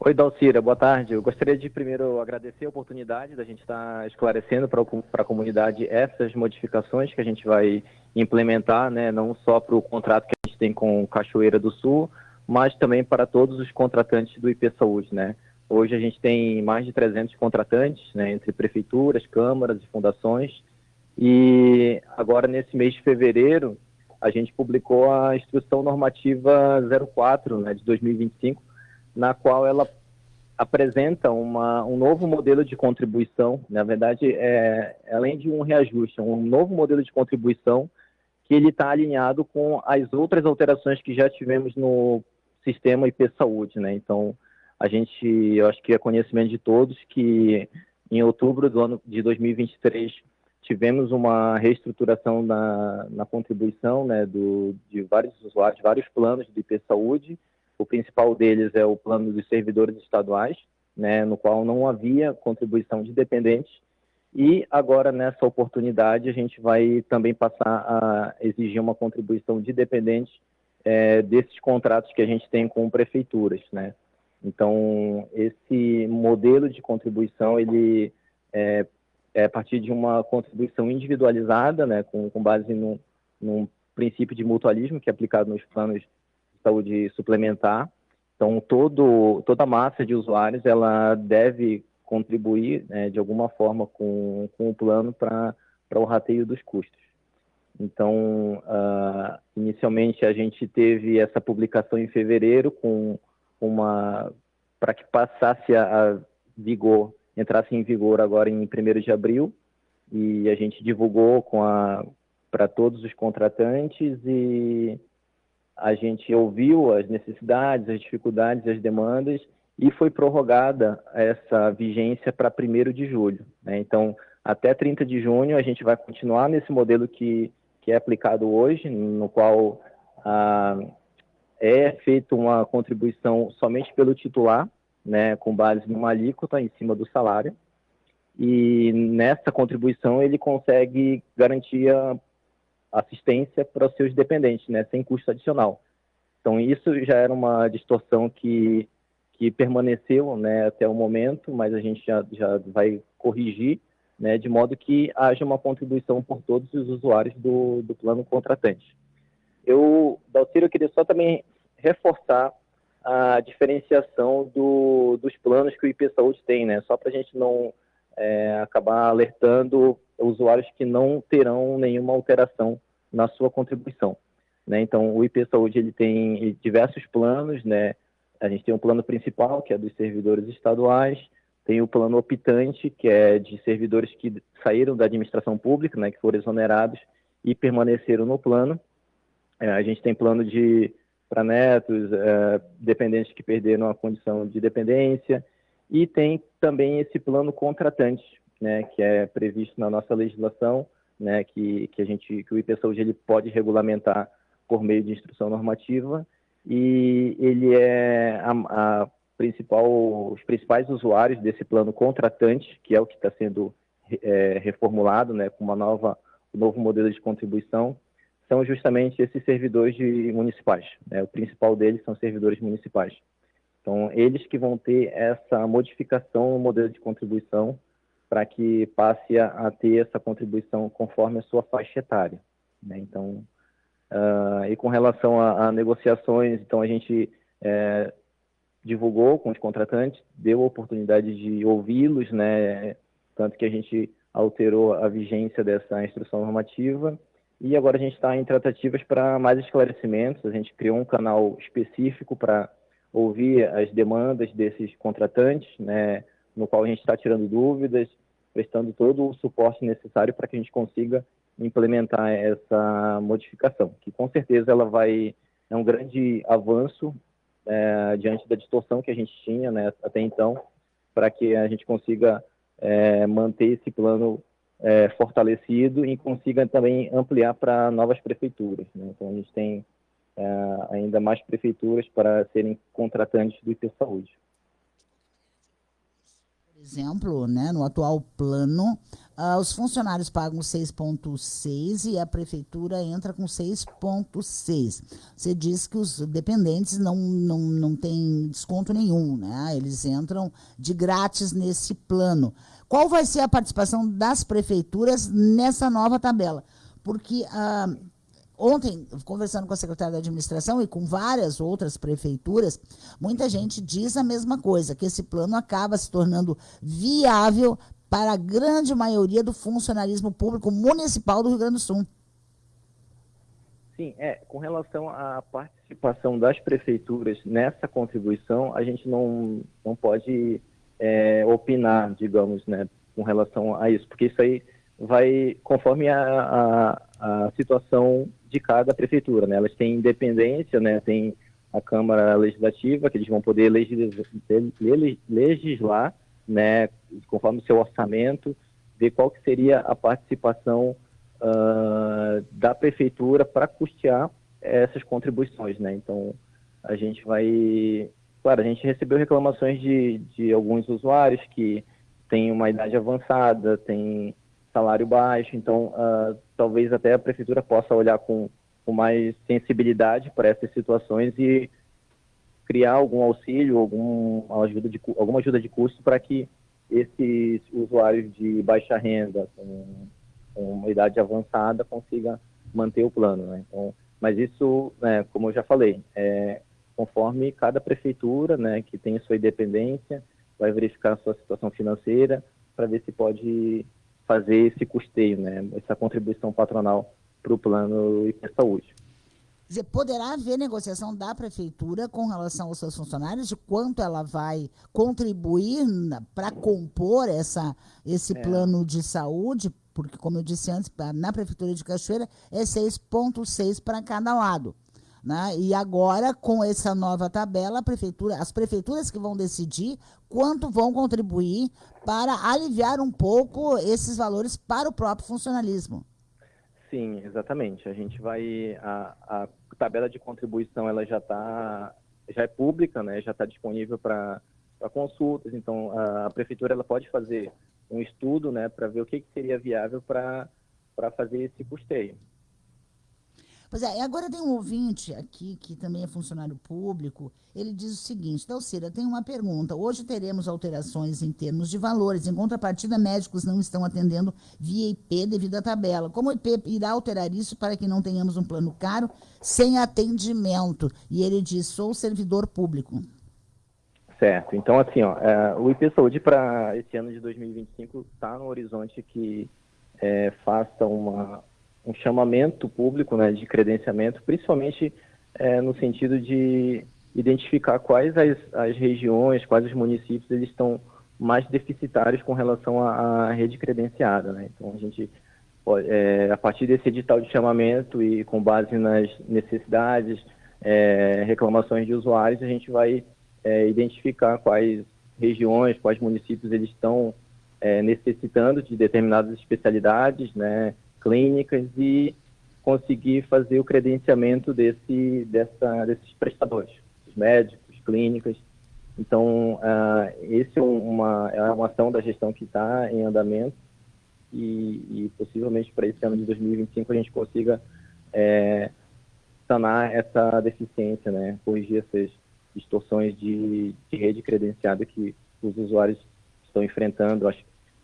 Oi, Dalcira, boa tarde. Eu gostaria de primeiro agradecer a oportunidade da gente estar esclarecendo para a comunidade essas modificações que a gente vai implementar, né, não só para o contrato que a gente tem com Cachoeira do Sul, mas também para todos os contratantes do IP Saúde, né. Hoje a gente tem mais de 300 contratantes, né, entre prefeituras, câmaras e fundações, e agora nesse mês de fevereiro a gente publicou a Instrução Normativa 04, né, de 2025, na qual ela apresenta um novo modelo de contribuição. Na verdade, além de um reajuste, um novo modelo de contribuição que ele está alinhado com as outras alterações que já tivemos no sistema IP Saúde, né? Então, eu acho que é conhecimento de todos que em outubro do ano de 2023 tivemos uma reestruturação na contribuição, né, de vários usuários, vários planos do IP Saúde. O principal deles é o plano dos servidores estaduais, né, no qual não havia contribuição de dependentes, e agora, nessa oportunidade, a gente vai também passar a exigir uma contribuição de dependentes desses contratos que a gente tem com prefeituras, né. Então, esse modelo de contribuição, ele é a partir de uma contribuição individualizada, né, com base num princípio de mutualismo que é aplicado nos planos saúde suplementar. Então, toda a massa de usuários ela deve contribuir, né, de alguma forma com o plano para o rateio dos custos. Então, inicialmente a gente teve essa publicação em fevereiro para que passasse entrasse em vigor agora em 1º de abril, e a gente divulgou para todos os contratantes, e a gente ouviu as necessidades, as dificuldades, as demandas, e foi prorrogada essa vigência para 1º de julho, né? Então, até 30 de junho, a gente vai continuar nesse modelo que é aplicado hoje, no qual é feita uma contribuição somente pelo titular, né, com base numa alíquota em cima do salário, e nessa contribuição ele consegue garantir a assistência para os seus dependentes, né, sem custo adicional. Então, isso já era uma distorção que permaneceu, né, até o momento, mas a gente já vai corrigir, né, de modo que haja uma contribuição por todos os usuários do plano contratante. Dalciro, eu queria só também reforçar a diferenciação dos planos que o IP Saúde tem, né, só para a gente não acabar alertando usuários que não terão nenhuma alteração na sua contribuição, né? Então, o IP Saúde ele tem diversos planos, né? A gente tem um plano principal, que é dos servidores estaduais, tem o plano optante, que é de servidores que saíram da administração pública, né, que foram exonerados e permaneceram no plano. A gente tem plano para netos, dependentes que perderam a condição de dependência, e tem também esse plano contratante, né, que é previsto na nossa legislação, né, que o IP Saúde ele pode regulamentar por meio de instrução normativa, e ele é os principais usuários desse plano contratante, que é o que está sendo reformulado, né, com um novo modelo de contribuição, são justamente esses servidores municipais, né, o principal deles são servidores municipais. Então, eles que vão ter essa modificação no modelo de contribuição para que passe a ter essa contribuição conforme a sua faixa etária, né? Então, e com relação a negociações, então a gente divulgou com os contratantes, deu a oportunidade de ouvi-los, né? Tanto que a gente alterou a vigência dessa instrução normativa, e agora a gente está em tratativas para mais esclarecimentos. A gente criou um canal específico para ouvir as demandas desses contratantes, né, no qual a gente está tirando dúvidas, prestando todo o suporte necessário para que a gente consiga implementar essa modificação, que com certeza é um grande avanço diante da distorção que a gente tinha, né, até então, para que a gente consiga manter esse plano fortalecido e consiga também ampliar para novas prefeituras, né? Então, a gente tem ainda mais prefeituras para serem contratantes do IP Saúde. Por exemplo, né, no atual plano, Os funcionários pagam 6,6 e a prefeitura entra com 6,6. Você diz que os dependentes não têm desconto nenhum, né? Eles entram de grátis nesse plano. Qual vai ser a participação das prefeituras nessa nova tabela? Porque ontem, conversando com a secretária da administração e com várias outras prefeituras, muita gente diz a mesma coisa, que esse plano acaba se tornando viável para a grande maioria do funcionalismo público municipal do Rio Grande do Sul. Sim, com relação à participação das prefeituras nessa contribuição, a gente não pode opinar, digamos, né, com relação a isso, porque isso aí vai conforme a situação de cada prefeitura, né? Elas têm independência, né? Tem a Câmara Legislativa, que eles vão poder legislar, né? Conforme o seu orçamento, ver qual que seria a participação da prefeitura para custear essas contribuições, né? Então, a gente vai... Claro, a gente recebeu reclamações de alguns usuários que têm uma idade avançada, têm salário baixo, então talvez até a prefeitura possa olhar com mais sensibilidade para essas situações e criar algum auxílio, alguma ajuda de custo para que esses usuários de baixa renda, com uma idade avançada, consigam manter o plano, né? Então, mas isso, né, como eu já falei, conforme cada prefeitura, né, que tem a sua independência, vai verificar a sua situação financeira para ver se pode fazer esse custeio, né, essa contribuição patronal para o plano IP Saúde. Quer dizer, poderá haver negociação da prefeitura com relação aos seus funcionários, de quanto ela vai contribuir para compor esse plano de saúde, porque, como eu disse antes, na prefeitura de Cachoeira é 6,6 para cada lado. Né? E agora, com essa nova tabela, as prefeituras que vão decidir quanto vão contribuir para aliviar um pouco esses valores para o próprio funcionalismo. Sim, exatamente. A gente vai... A tabela de contribuição ela já é pública, né? Já está disponível para consultas. Então, a prefeitura ela pode fazer um estudo, né, para ver o que seria viável para fazer esse custeio. Pois é, agora tem um ouvinte aqui, que também é funcionário público, ele diz o seguinte: Dalcira, tem uma pergunta. Hoje teremos alterações em termos de valores, em contrapartida, médicos não estão atendendo via IP devido à tabela. Como o IP irá alterar isso para que não tenhamos um plano caro sem atendimento? E ele diz: sou servidor público. Certo. Então, assim, o IP Saúde para esse ano de 2025 está no horizonte que faça um chamamento público, né, de credenciamento, principalmente no sentido de identificar quais as regiões, quais os municípios eles estão mais deficitários com relação à rede credenciada, né? Então, a gente, a partir desse edital de chamamento e com base nas necessidades, reclamações de usuários, a gente vai identificar quais regiões, quais municípios eles estão necessitando de determinadas especialidades, né, clínicas, e conseguir fazer o credenciamento desses prestadores, os médicos, clínicas. Então, esse é uma ação da gestão que está em andamento e possivelmente para esse ano de 2025 a gente consiga sanar essa deficiência, né, corrigir essas distorções de rede credenciada que os usuários estão enfrentando.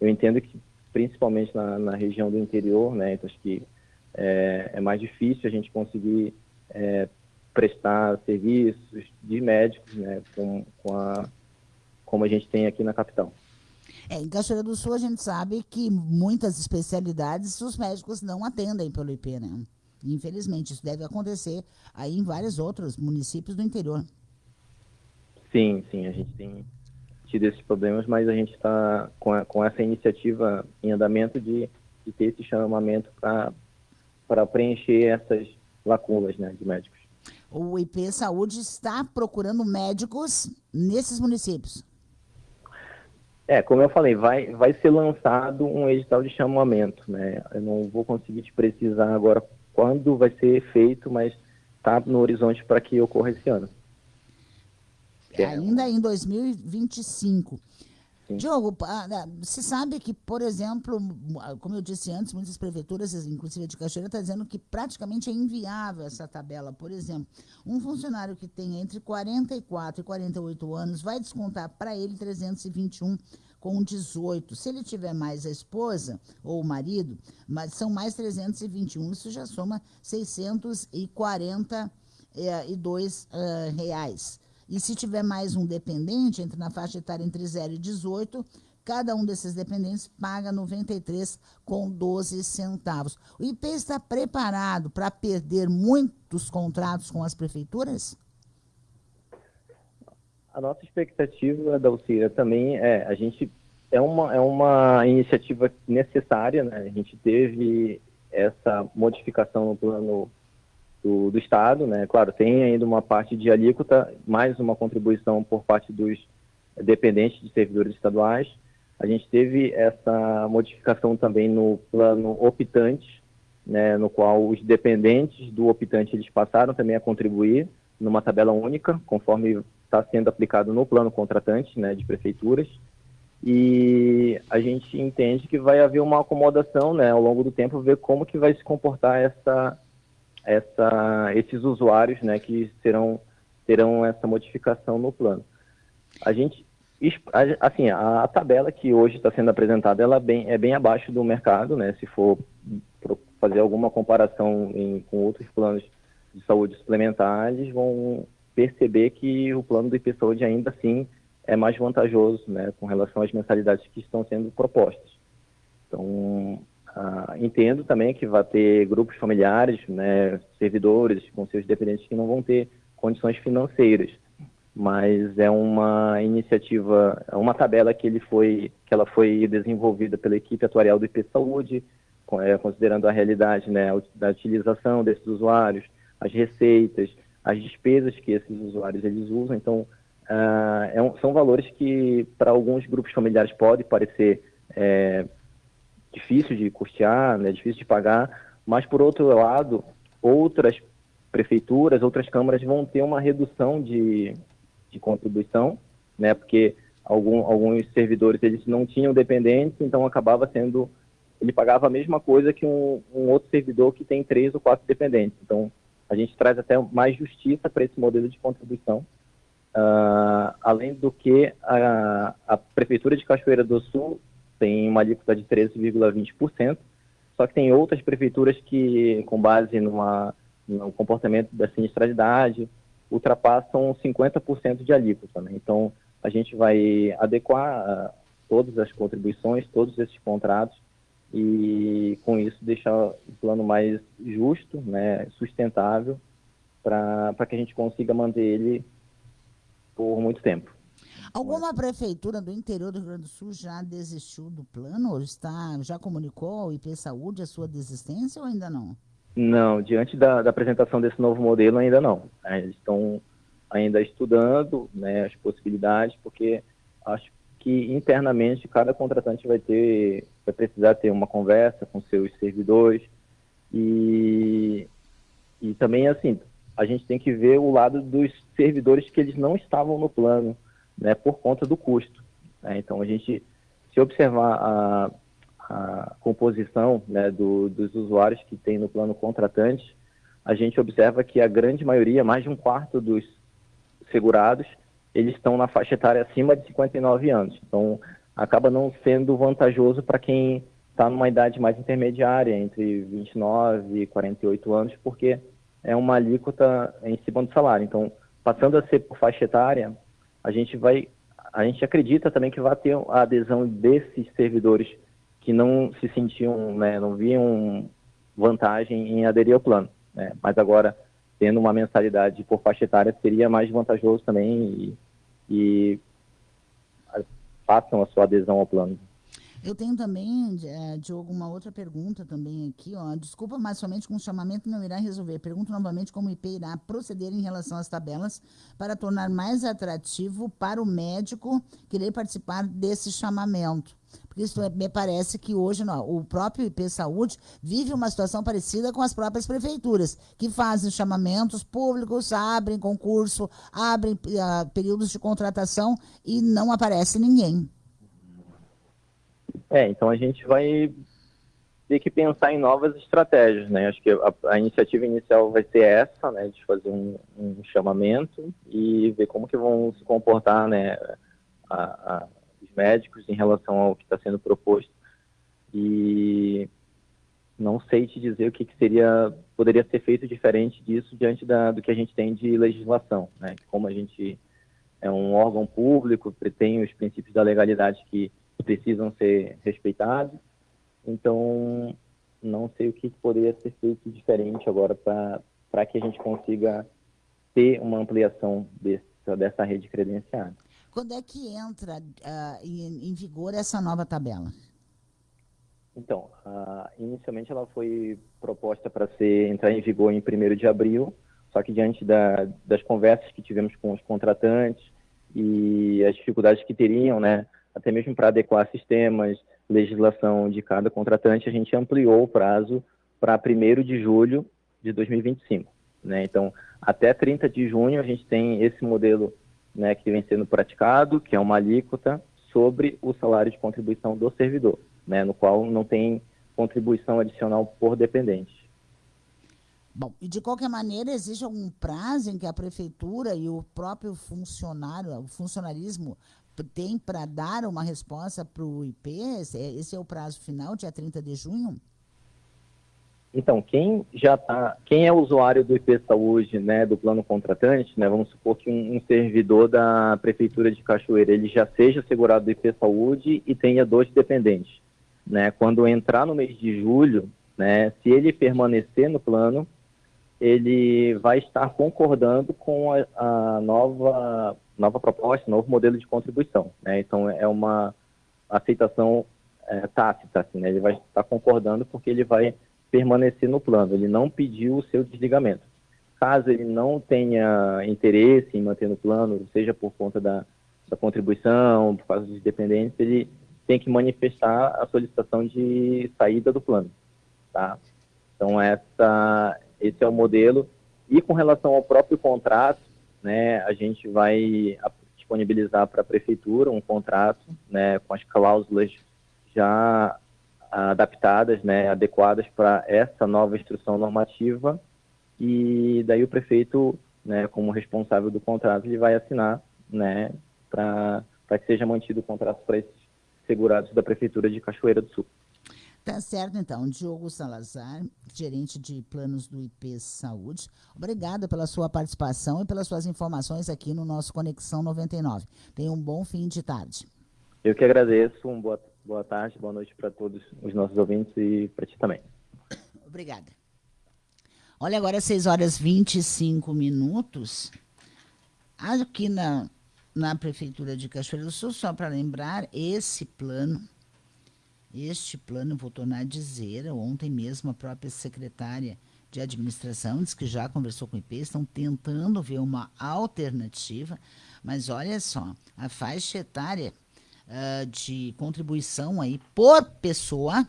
Eu entendo que principalmente na região do interior, né, então acho que é mais difícil a gente conseguir prestar serviços de médicos, né, como a gente tem aqui na capital. Em Cachoeira do Sul, a gente sabe que muitas especialidades os médicos não atendem pelo IP, né? Infelizmente, isso deve acontecer aí em vários outros municípios do interior. Sim, a gente tem tido esses problemas, mas a gente está com essa iniciativa em andamento de ter esse chamamento para preencher essas lacunas, né, de médicos. O IP Saúde está procurando médicos nesses municípios. Como eu falei, vai ser lançado um edital de chamamento, né? Eu não vou conseguir te precisar agora quando vai ser feito, mas está no horizonte para que ocorra esse ano. Ainda em 2025. Diogo, se sabe que, por exemplo, como eu disse antes, muitas prefeituras, inclusive a de Cachoeira, está dizendo que praticamente é inviável essa tabela. Por exemplo, um funcionário que tem entre 44 e 48 anos vai descontar para ele 321,18. Se ele tiver mais a esposa ou o marido, mas são mais 321, isso já soma 642 reais. E se tiver mais um dependente, entra na faixa etária entre 0 e 18, cada um desses dependentes paga 93,12 centavos. O IP está preparado para perder muitos contratos com as prefeituras? A nossa expectativa, Dalcira, também é uma iniciativa necessária, né? A gente teve essa modificação no plano do Estado, né? Claro, tem ainda uma parte de alíquota, mais uma contribuição por parte dos dependentes de servidores estaduais. A gente teve essa modificação também no plano optante, né? No qual os dependentes do optante eles passaram também a contribuir numa tabela única, conforme está sendo aplicado no plano contratante, né, de prefeituras. E a gente entende que vai haver uma acomodação, né, ao longo do tempo, ver como que vai se comportar esses usuários, né, que terão essa modificação no plano. A tabela que hoje está sendo apresentada, ela é bem abaixo do mercado, né, se for fazer alguma comparação com outros planos de saúde suplementares, vão perceber que o plano do IP Saúde ainda assim é mais vantajoso, né, com relação às mensalidades que estão sendo propostas. Então, entendo também que vai ter grupos familiares, né, servidores com seus dependentes que não vão ter condições financeiras, mas é uma iniciativa, é uma tabela que ela foi desenvolvida pela equipe atuarial do IP Saúde, considerando a realidade, né, da utilização desses usuários, as receitas, as despesas que esses usuários eles usam. Então, são valores que para alguns grupos familiares pode parecer difícil de custear, né, difícil de pagar, mas por outro lado, outras prefeituras, outras câmaras vão ter uma redução de contribuição, né, porque alguns servidores eles não tinham dependentes, então ele pagava a mesma coisa que um outro servidor que tem 3 ou 4 dependentes. Então, a gente traz até mais justiça para esse modelo de contribuição. Além do que a Prefeitura de Cachoeira do Sul tem uma alíquota de 13,20%, só que tem outras prefeituras que, com base no comportamento da sinistralidade, ultrapassam 50% de alíquota, né? Então, a gente vai adequar todas as contribuições, todos esses contratos, e com isso deixar o plano mais justo, né, sustentável, para que a gente consiga manter ele por muito tempo. Alguma prefeitura do interior do Rio Grande do Sul já desistiu do plano? Já comunicou ao IP Saúde a sua desistência ou ainda não? Não, diante da apresentação desse novo modelo, ainda não. Eles estão ainda estudando, né, as possibilidades, porque acho que internamente cada contratante vai precisar ter uma conversa com seus servidores e também, assim, a gente tem que ver o lado dos servidores que eles não estavam no plano, né, por conta do custo, né? Então, se observar a composição, né, dos usuários que tem no plano contratante, a gente observa que a grande maioria, mais de um quarto dos segurados, eles estão na faixa etária acima de 59 anos. Então, acaba não sendo vantajoso para quem está numa idade mais intermediária, entre 29 e 48 anos, porque é uma alíquota em cima do salário. Então, passando a ser por faixa etária, a gente acredita também que vai ter a adesão desses servidores que não se sentiam, né, não viam vantagem em aderir ao plano, né? Mas agora, tendo uma mensalidade por faixa etária, seria mais vantajoso também e façam a sua adesão ao plano. Eu tenho também, Diogo, uma outra pergunta também aqui, ó. Desculpa, mas somente com o chamamento não irá resolver. Pergunto novamente como o IP irá proceder em relação às tabelas para tornar mais atrativo para o médico querer participar desse chamamento. Porque isso me parece que hoje o próprio IP Saúde vive uma situação parecida com as próprias prefeituras, que fazem chamamentos públicos, abrem concurso, abrem períodos de contratação e não aparece ninguém. Então a gente vai ter que pensar em novas estratégias, né? Acho que a iniciativa inicial vai ser essa, né? De fazer um chamamento e ver como que vão se comportar, né? Os médicos em relação ao que está sendo proposto. E não sei te dizer o que poderia ser feito diferente disso diante do que a gente tem de legislação, né? Como a gente é um órgão público, tem os princípios da legalidade que precisam ser respeitados. Então, não sei o que poderia ser feito diferente agora para que a gente consiga ter uma ampliação dessa rede credenciada. Quando é que entra em vigor essa nova tabela? Então, inicialmente ela foi proposta para entrar em vigor em 1º de abril, só que diante das conversas que tivemos com os contratantes e as dificuldades que teriam, né, até mesmo para adequar sistemas, legislação de cada contratante, a gente ampliou o prazo para 1º de julho de 2025. Né? Então, até 30 de junho a gente tem esse modelo, né, que vem sendo praticado, que é uma alíquota sobre o salário de contribuição do servidor, né, no qual não tem contribuição adicional por dependente. Bom, e de qualquer maneira, existe algum prazo em que a prefeitura e o próprio funcionário, o funcionarismo, tem para dar uma resposta para o IP? Esse é o prazo final, dia 30 de junho? Então, quem é usuário do IP Saúde, né, do plano contratante, né, vamos supor que um servidor da Prefeitura de Cachoeira, ele já seja segurado do IP Saúde e tenha 2 dependentes, né, quando entrar no mês de julho, né, se ele permanecer no plano, ele vai estar concordando com a nova proposta, novo modelo de contribuição, né, então é uma aceitação tácita, assim, né, ele vai estar concordando porque ele vai permanecer no plano, ele não pediu o seu desligamento. Caso ele não tenha interesse em manter no plano, seja por conta da contribuição, por causa dos dependentes, ele tem que manifestar a solicitação de saída do plano. Tá? Então, esse é o modelo. E com relação ao próprio contrato, né, a gente vai disponibilizar para a Prefeitura um contrato, né, com as cláusulas já adaptadas, né, adequadas para essa nova instrução normativa, e daí o prefeito, né, como responsável do contrato, ele vai assinar, né, para que seja mantido o contrato para esses segurados da Prefeitura de Cachoeira do Sul. Tá certo, então. Diogo Salazar, gerente de planos do IP Saúde. Obrigada pela sua participação e pelas suas informações aqui no nosso Conexão 99. Tenha um bom fim de tarde. Eu que agradeço. Boa tarde, boa noite para todos os nossos ouvintes e para ti também. Obrigada. Olha, agora 6h25. Aqui na Prefeitura de Cachoeira do Sul, só para lembrar, este plano, vou tornar a dizer, ontem mesmo a própria secretária de administração disse que já conversou com o IP, estão tentando ver uma alternativa, mas olha só, a faixa etária de contribuição aí por pessoa,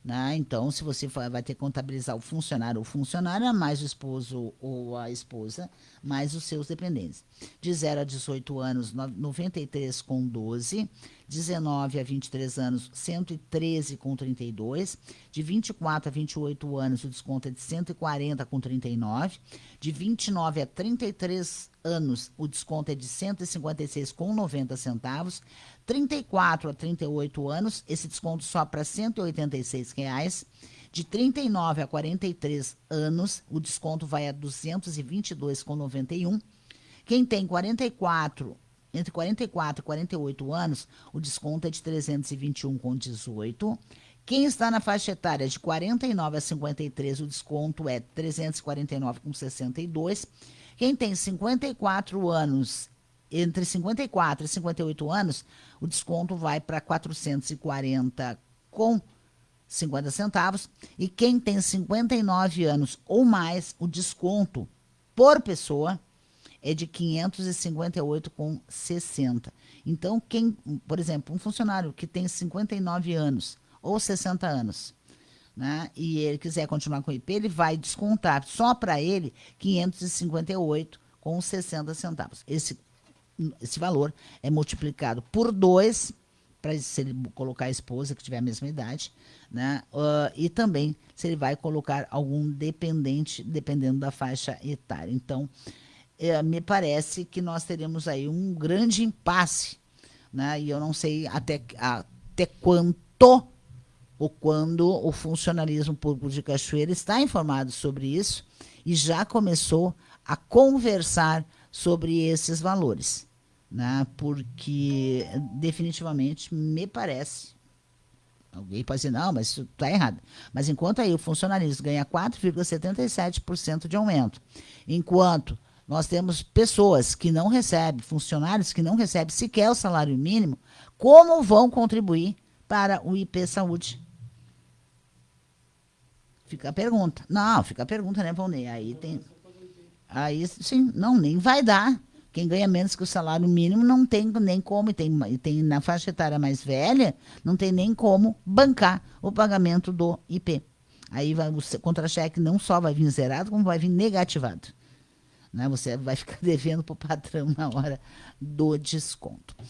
né? Então, se você vai ter que contabilizar o funcionário ou funcionária, mais o esposo ou a esposa, mais os seus dependentes. De 0 a 18 anos, 93,12. 19 a 23 anos, 113,32. De 24 a 28 anos, o desconto é de 140,39. De 29 a 33 anos, o desconto é de 156,90 centavos. 34 a 38 anos, esse desconto só para R$ 186,00. De 39 a 43 anos, o desconto vai a R$ 222,91. Quem tem entre 44 e 48 anos, o desconto é de R$ 321,18. Quem está na faixa etária de 49 a 53, o desconto é R$ 349,62. Quem tem 54 anos, entre 54 e 58 anos, o desconto vai para R$ 440,50 centavos. E quem tem 59 anos ou mais, o desconto por pessoa é de R$ 558,60. Então, por exemplo, um funcionário que tem 59 anos ou 60 anos, né, e ele quiser continuar com o IP, ele vai descontar só para ele R$ 558,60 centavos. Esse valor é multiplicado por 2 para se ele colocar a esposa que tiver a mesma idade, né? E também se ele vai colocar algum dependente, dependendo da faixa etária. Então, me parece que nós teremos aí um grande impasse, né? E eu não sei até quanto ou quando o funcionalismo público de Cachoeira está informado sobre isso e já começou a conversar sobre esses valores, né? Porque definitivamente me parece, alguém pode dizer, não, mas isso está errado. Mas enquanto aí o funcionalismo ganha 4,77% de aumento, enquanto nós temos pessoas que não recebem, funcionários que não recebem sequer o salário mínimo, como vão contribuir para o IP Saúde? Fica a pergunta. Não, fica a pergunta, né, Valnei? Aí sim, não, nem vai dar. Quem ganha menos que o salário mínimo não tem nem como, e tem na faixa etária mais velha, não tem nem como bancar o pagamento do IP. Aí o contra-cheque não só vai vir zerado, como vai vir negativado, né? Você vai ficar devendo para o patrão na hora do desconto.